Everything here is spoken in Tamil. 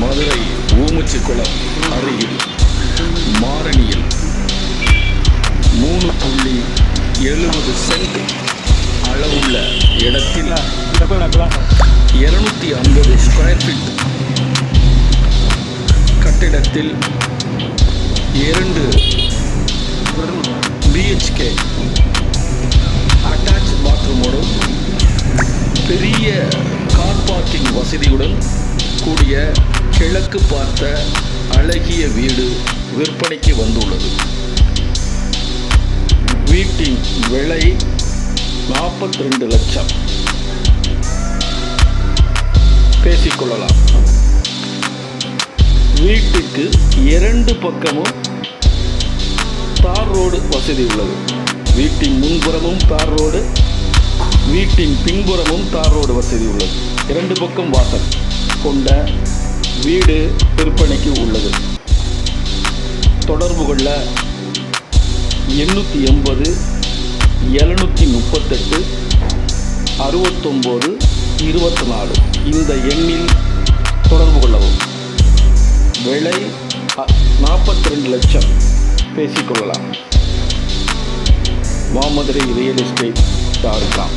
மதுரை ஊமுச்சிக்குளம் அருகில் மாரணியில் 3.70 சென்ட் அளவுள்ள இடத்தில் 250 ஸ்கொயர் ஃபீட் கட்டிடத்தில் 2 BHK அட்டாச் பாத்ரூமோடும் பெரிய கார் பார்க்கிங் வசதியுடன் கூடிய கிழக்கு பார்த்த அழகிய வீடு விற்பனைக்கு வந்துள்ளது. வீட்டின் விலை 42 லட்சம். பேசிக்கொள்ளலாம். வீட்டுக்கு 2 பக்கமும் தார் ரோடு வசதி உள்ளது. வீட்டின் முன்புறமும் தார் ரோடு, வீட்டின் பின்புறமும் தார் ரோடு வசதி உள்ளது. 2 பக்கம் வாசல் கொண்ட வீடு விற்பனைக்கு உள்ளது. தொடர்பு கொள்ள 880 738 69 24 இந்த எண்ணில் தொடர்பு கொள்ளவும். விலை 42 லட்சம். பேசிக்கொள்ளலாம். மாமதுரை ரியல் எஸ்டேட்.com